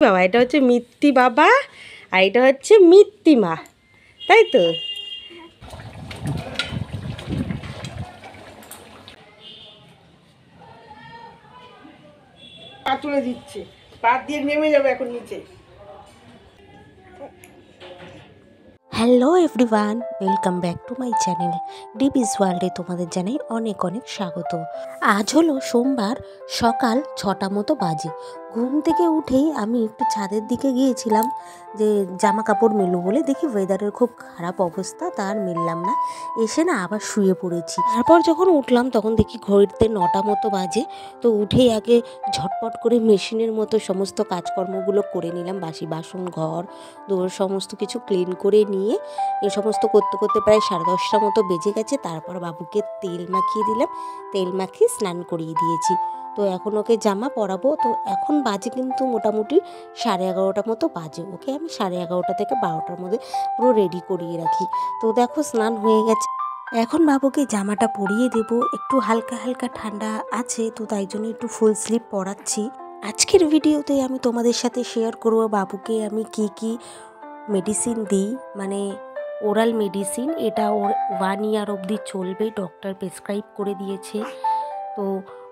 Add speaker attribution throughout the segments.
Speaker 1: বাবা, এটা হচ্ছে মিত্তি বাবা আর এটা হচ্ছে মিত্তি মা, তাই তো? পা তুলে দিচ্ছে, পা দিয়ে নেমে যাবে এখন নিচে।
Speaker 2: Hello everyone, welcome back to my channel ডিবিস ওয়ার্ল্ডে তোমাদের জানাই অনেক অনেক স্বাগত। আজ হলো সোমবার, সকাল 6টা মতো বাজে। ঘুম থেকে উঠেই আমি একটু ছাদের দিকে গিয়েছিলাম যে জামা কাপড় মেলবো বলে, দেখি ওয়েদারের খুব খারাপ অবস্থা, তার মেললাম না, এসে না আবার শুয়ে পড়েছি। তারপর যখন উঠলাম তখন দেখি ঘড়িতে 9টা মতো বাজে। তো উঠেই আগে ঝটপট করে মেশিনের মতো সমস্ত কাজকর্মগুলো করে নিলাম, বাসি বাসন, ঘর দৌড় সমস্ত কিছু ক্লিন করে নিয়ে এই সমস্ত করতে করতে প্রায় 10:30 মতো বেজে গেছে। তারপর বাবুকে তেল মাখিয়ে দিলাম, তেল মাখিয়ে স্নান করিয়ে দিয়েছি। তো এখন ওকে জামা পরাবো। তো এখন বাজে কিন্তু মোটামুটি 11:30 মতো বাজে। ওকে আমি 11:30 থেকে 12টার মধ্যে পুরো রেডি করিয়ে রাখি। তো দেখো স্নান হয়ে গেছে, এখন বাবুকে জামাটা পরিয়ে দেব। একটু হালকা হালকা ঠান্ডা আছে, তো তাই জন্য একটু ফুল স্লিভ পরাচ্ছি। আজকের ভিডিওতে আমি তোমাদের সাথে শেয়ার করব বাবুকে আমি কি মেডিসিন দিই, মানে ওরাল মেডিসিন। এটা ওর 1 ইয়ার অবধি চলবে, ডক্টর প্রেসক্রাইব করে দিয়েছে। তো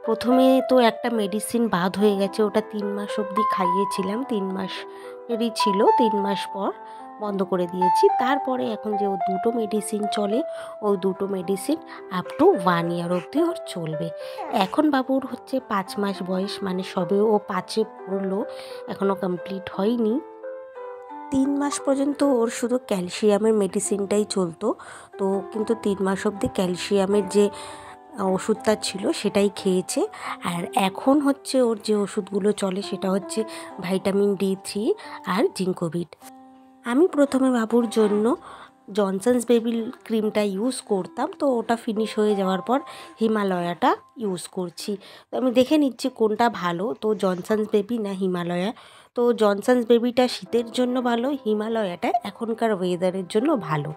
Speaker 2: প্রথমে তো একটা মেডিসিন বাদ হয়ে গেছে, ওটা 3 মাস অবধি খাইয়েছিলাম, 3 মাসেরই ছিল, 3 মাস পর বন্ধ করে দিয়েছি। তারপরে এখন যে ও 2টো মেডিসিন চলে, ওই 2টো মেডিসিন আপ টু 1 ইয়ার অবধি ওর চলবে। এখন বাবুর হচ্ছে 5 মাস বয়স, মানে সবে ও 5-এ পড়লো, এখনও কমপ্লিট হয়নি। 3 মাস পর্যন্ত ওর শুধু ক্যালসিয়ামের মেডিসিনটাই চলতো। তো কিন্তু 3 মাস অবধি ক্যালসিয়ামের যে ওষুধটা ছিল সেটাই খেয়েছে। আর এখন হচ্ছে ওর যে ওষুধগুলো চলে সেটা হচ্ছে ভিটামিন D3 আর জিঙ্কোভিট। আমি প্রথমে বাবুর জন্য জনসনস বেবি ক্রিমটা ইউজ করতাম, তো ওটা ফিনিশ হয়ে যাওয়ার পর হিমালয়াটা ইউজ করছি। তো আমি দেখে নিচ্ছি কোনটা ভালো, তো জনসনস বেবি না হিমালয়া। তো জনসনস বেবিটা শীতের জন্য ভালো, হিমালয়াটা এখনকার ওয়েদারের জন্য ভালো।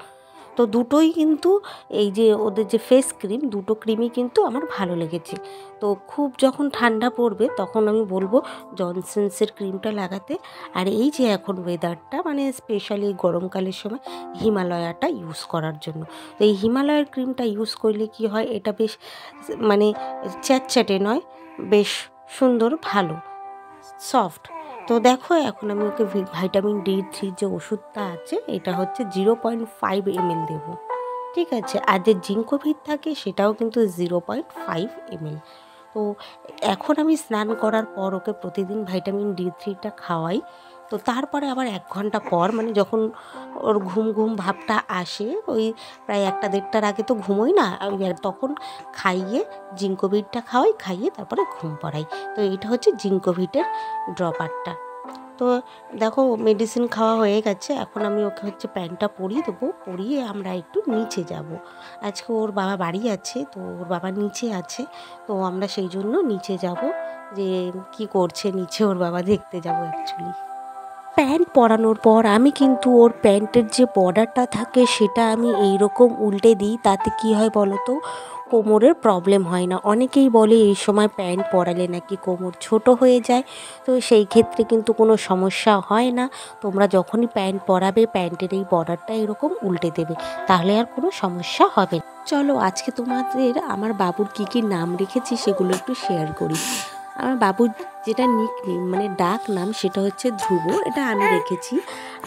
Speaker 2: তো দুটোই কিন্তু এই যে ওদের যে ফেস ক্রিম, দুটো ক্রিমই কিন্তু আমার ভালো লেগেছে। তো খুব যখন ঠান্ডা পড়বে তখন আমি বলবো জনসনসের ক্রিমটা লাগাতে। আর এই যে এখন ওয়েদারটা, মানে স্পেশালি গরমকালের সময় হিমালয়াটা ইউজ করার জন্য। তো এই হিমালয়ার ক্রিমটা ইউজ করলে কি হয়, এটা বেশ মানে চ্যাটচ্যাটে নয়, বেশ সুন্দর, ভালো, সফট। তো দেখো এখন আমি ওকে ভিটামিন D3 যে ওষুধটা আছে এটা হচ্ছে 0.5 ml দেবো, ঠিক আছে। আর যে জিঙ্কোভিট থাকে সেটাও কিন্তু 0.5 ml। তো এখন আমি স্নান করার পর ওকে প্রতিদিন ভিটামিন D3টা খাওয়াই। তো তারপরে আবার 1 ঘন্টা পর, মানে যখন ওর ঘুম ঘুম ভাবটা আসে, ওই প্রায় 1টা-1:30টার আগে তো ঘুমোই না, তখন খাইয়ে জিঙ্কোভিটটা খাওয়াই, খাইয়ে তারপরে ঘুম পড়াই। তো এটা হচ্ছে জিঙ্কোভিটের ড্রপারটা। তো দেখো মেডিসিন খাওয়া হয়ে গেছে, এখন আমি ওকে হচ্ছে প্যান্টটা পরিয়ে দেবো, পরিয়ে আমরা একটু নিচে যাব। আজকে ওর বাবা বাড়ি আছে, তো ওর বাবা নিচে আছে, তো আমরা সেই জন্য নিচে যাব, যে কি করছে নিচে ওর বাবা দেখতে যাব অ্যাকচুয়ালি। প্যান্ট পরানোর পর আমি কিন্তু ওর প্যান্টের যে বর্ডারটা থাকে সেটা আমি এইরকম উল্টে দিই, তাতে কি হয় বলো তো, কোমরের প্রবলেম হয় না। অনেকেই বলে এই সময় প্যান্ট পরালে নাকি কোমর ছোট হয়ে যায়, তো সেই ক্ষেত্রে কিন্তু কোনো সমস্যা হয় না। তোমরা যখনই প্যান্ট পরাবে প্যান্টের এই বর্ডারটা এরকম উল্টে দেবে, তাহলে আর কোনো সমস্যা হবে না। চলো আজকে তোমাদের আমার বাবুর কী নাম রেখেছি সেগুলো একটু শেয়ার করি। আমার বাবুর যেটা নিকনেম, মানে ডাক নাম, সেটা হচ্ছে ধ্রুব, এটা আমি রেখেছি।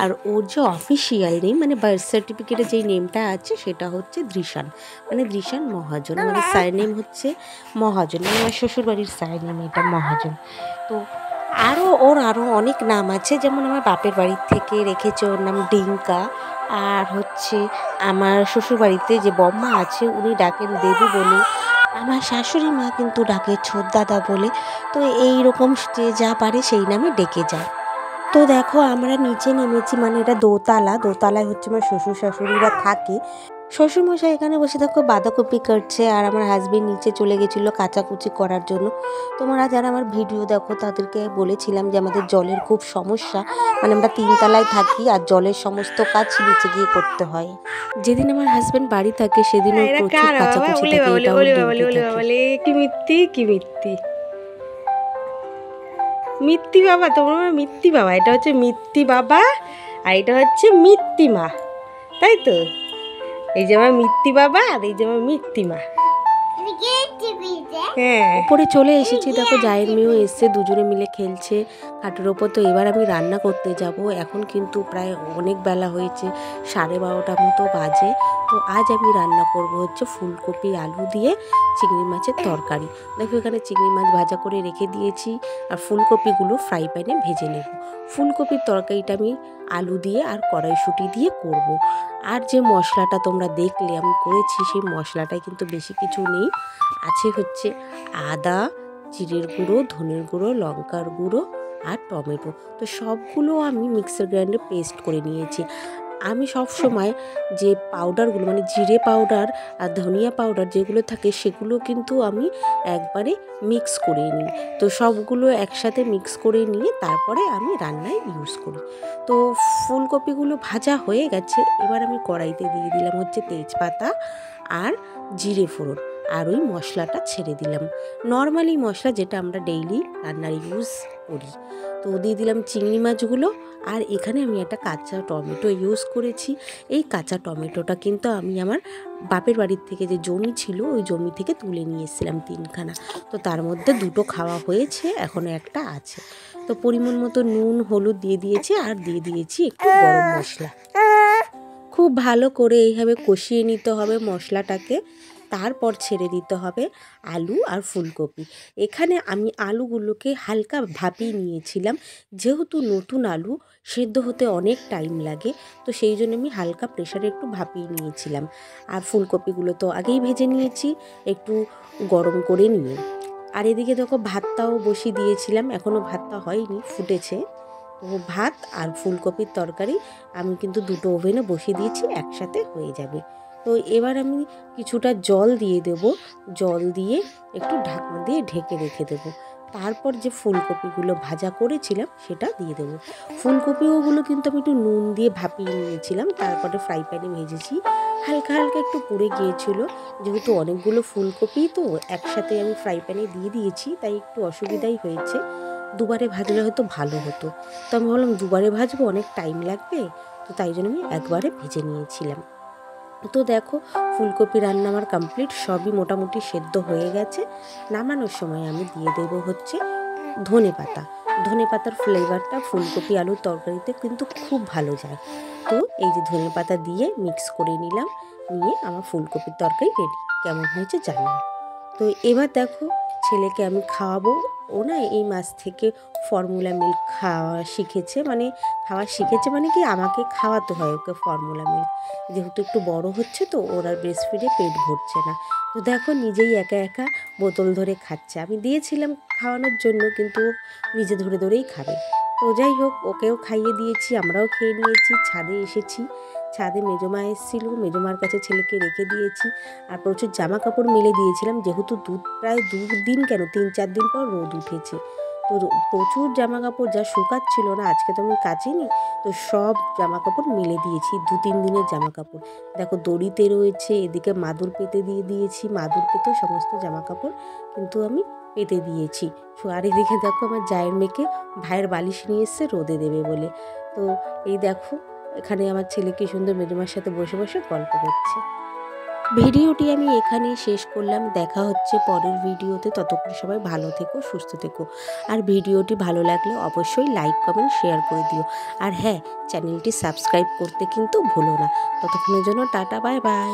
Speaker 2: আর ওর যে অফিসিয়াল নেম, মানে বার্থ সার্টিফিকেটে যেই নেমটা আছে সেটা হচ্ছে দৃশান, মানে দৃশান মহাজন। আমাদের সারনেম হচ্ছে মহাজন, মানে আমার শ্বশুরবাড়ির সারনেম এটা মহাজন। তো ওর অনেক নাম আছে, যেমন আমার বাপের বাড়ির থেকে রেখেছে ওর নাম ডিঙ্কা। আর হচ্ছে আমার শ্বশুরবাড়িতে যে বম্মা আছে উনি ডাকেন দেবী বলে, আমার শাশুড়ি মা কিন্তু ডাকে ছোটদাদা বলে। তো এই রকম যে যা পারে সেই নামে ডেকে যায়। তো দেখো আমরা নিচে নেমেছি, মানে এটা দোতলায় হচ্ছে আমার শ্বশুর শাশুড়িরা থাকে। শ্বশুরমশাই এখানে বসে দেখো বাঁধাকপি কাটছে, আর আমার হাজবেন্ড নিচে চলে গেছিলো কাচাকুচি করার জন্য। তোমরা যারা আমার ভিডিও দেখো তাদেরকে বলেছিলাম যে আমাদের জলের খুব সমস্যা, মানে আমরা 3 তলায় থাকি আর জলের সমস্ত কাজ নিচে গিয়ে করতে হয়। যেদিন আমার হাজবেন্ড বাড়ি থাকে সেদিন ওর প্রচুর কাচাকুচি থাকে, এটা ওর ডিউটি থাকে।
Speaker 1: কি মিত্তি কি মিত্তি। মিত্তি বাবা, তোমার মিত্তি বাবা, এটা হচ্ছে মিত্তি বাবা আর এটা হচ্ছে মিত্তি মা, তাই তো? এই যে আমার মিত্তি বাবা আর এই যে আমার মিত্তি মা। হ্যাঁ,
Speaker 2: উপরে চলে এসেছি, দেখো জায়ের মেয়েও এসছে, দুজনে মিলে খেলছে খাটের ওপর। তো এবার আমি রান্না করতে যাব। এখন কিন্তু প্রায় অনেক বেলা হয়েছে, 12:30 মতো বাজে। তো আজ আমি রান্না করব হচ্ছে ফুলকপি আলু দিয়ে চিংড়ি মাছের তরকারি। দেখো এখানে চিংড়ি মাছ ভাজা করে রেখে দিয়েছি আর ফুলকপিগুলো ফ্রাই প্যানে ভেজে নেব। ফুলকপির তরকারিটা আমি আলু দিয়ে আর কড়াইশুঁটি দিয়ে করব। আর যে মশলাটা তোমরা দেখলে আমি করেছি, সেই মশলাটায় কিন্তু বেশি কিছু নেই। আছে হচ্ছে আদা, জিরের গুঁড়ো, ধনের গুঁড়ো, লঙ্কার গুঁড়ো আর টমেটো। তো সবগুলো আমি মিক্সার গ্রাইন্ডারে পেস্ট করে নিয়েছি। আমি সব সময় যে পাউডারগুলো মানে জিরে পাউডার আর ধনিয়া পাউডার যেগুলো থাকে সেগুলো কিন্তু আমি একবারে মিক্স করে নিই। তো সবগুলো একসাথে মিক্স করে নিয়ে তারপরে আমি রান্নায় ইউজ করি। তো ফুলকপিগুলো ভাজা হয়ে গেছে, এবার আমি কড়াইতে দিয়ে দিলাম হচ্ছে তেজপাতা আর জিরে ফোড়ন আর ওই মশলাটা ছেড়ে দিলাম, নর্মালি মশলা যেটা আমরা ডেইলি রান্নার ইউজ করি। তো দিয়ে দিলাম চিংড়ি মাছগুলো আর এখানে আমি একটা কাঁচা টমেটো ইউজ করেছি। এই কাঁচা টমেটোটা কিন্তু আমি আমার বাপের বাড়ির থেকে যে জমি ছিল ওই জমি থেকে তুলে নিয়ে এসেছিলাম 3খানা। তো তার মধ্যে 2টো খাওয়া হয়েছে, এখনও একটা আছে। তো পরিমাণ মতো নুন হলুদ দিয়ে দিয়েছি আর দিয়ে দিয়েছি একটু গরম মশলা। খুব ভালো করে এইভাবে কষিয়ে নিতে হবে মশলাটাকে, তারপর ছেড়ে দিতে হবে আলু আর ফুলকপি। এখানে আমি আলুগুলোকে হালকা ভাপিয়ে নিয়েছিলাম, যেহেতু নতুন আলু সেদ্ধ হতে অনেক টাইম লাগে, তো সেই জন্য আমি হালকা প্রেশারে একটু ভাপিয়ে নিয়েছিলাম। আর ফুলকপিগুলো তো আগেই ভেজে নিয়েছি একটু গরম করে নিয়ে। আর এদিকে দেখো ভাতটাও বসিয়ে দিয়েছিলাম, এখনও ভাতটা হয়নি, ফুটেছে। তো ভাত আর ফুলকপির তরকারি আমি কিন্তু 2টো ওভেনে বসিয়ে দিয়েছি, একসাথে হয়ে যাবে। তো এবার আমি কিছুটা জল দিয়ে দেব, জল দিয়ে একটু ঢাকনা দিয়ে ঢেকে রেখে দেব। তারপর যে ফুলকপিগুলো ভাজা করেছিলাম সেটা দিয়ে দেবো। ফুলকপিগুলো কিন্তু আমি একটু নুন দিয়ে ভাপিয়ে নিয়েছিলাম, তারপরে ফ্রাই প্যানে ভেজেছি। হালকা হালকা একটু পুড়ে গিয়েছিল, যেহেতু অনেকগুলো ফুলকপি তো একসাথে আমি ফ্রাই প্যানে দিয়ে দিয়েছি, তাই একটু অসুবিধাই হয়েছে। দুবারে ভাজলে হয়তো ভালো হতো, তো আমি ভাবলাম দুবারে ভাজবো অনেক টাইম লাগবে, তো তাই জন্য আমি একবারে ভেজে নিয়েছিলাম। তো দেখো ফুলকপি রান্না আমার কমপ্লিট, সবই মোটামুটি সেদ্ধ হয়ে গেছে। নামানোর সময় আমি দিয়ে দেবো হচ্ছে ধনে পাতা। ধনে পাতার ফ্লেভারটা ফুলকপি আলুর তরকারিতে কিন্তু খুব ভালো যায়। তো এই যে ধনে পাতা দিয়ে মিক্স করে নিলাম, নিয়ে আমার ফুলকপির তরকারি রেডি। কেমন হয়েছে জানি না। তো এবার দেখো ছেলেকে আমি খাওয়াবো। ও না এই মাস থেকে ফর্মুলা মিল্ক খাওয়া শিখেছে, মানে কি আমাকে খাওয়াতে হয় ওকে ফর্মুলা মিল্ক, যেহেতু একটু বড় হচ্ছে তো ওর আর ব্রেস্ট ফিডে পেট ভরছে না। তো দেখো নিজেই একা একা বোতল ধরে খাচ্ছে। আমি দিয়েছিলাম খাওয়ানোর জন্য, কিন্তু ও নিজে ধরে ধরেই খাবে। তো যাই হোক, ওকেও খাইয়ে দিয়েছি, আমরাও খেয়ে নিয়েছি। ছাদে এসেছি, ছাদে মেজমা এসেছিল, মেজমার কাছে ছেলেকে রেখে দিয়েছি। আর প্রচুর জামা কাপড় মেলে দিয়েছিলাম, যেহেতু প্রায় 2 দিন কেন 3-4 দিন পর রোদ উঠেছে। তো প্রচুর জামা কাপড় যা শুকাচ্ছিল না, আজকে তো আমি কাচিনি, তো সব জামা কাপড় মেলে দিয়েছি, 2-3 দিনের জামা কাপড়। দেখো দড়িতে রয়েছে, এদিকে মাদুর পেতে দিয়ে দিয়েছি, মাদুর পেতেও সমস্ত জামা কাপড় কিন্তু আমি পেতে দিয়েছি। আর এদিকে দেখো আমার জায়ের মেয়েকে ভাইয়ের বালিশ নিয়ে এসছে রোদে দেবে বলে। তো এই দেখো এখানে আমার ছেলে কি সুন্দর মেজমার সাথে বসে বসে গল্প করছে। ভিডিওটি আমি এখানেই শেষ করলাম, দেখা হচ্ছে পরের ভিডিওতে। ততক্ষণ সবাই ভালো থেকো, সুস্থ থেকো। আর ভিডিওটি ভালো লাগলে অবশ্যই লাইক কমেন্ট শেয়ার করে দিও। আর হ্যাঁ, চ্যানেলটি সাবস্ক্রাইব করতে কিন্তু ভুলো না। ততক্ষণের জন্য টাটা, বাই বাই।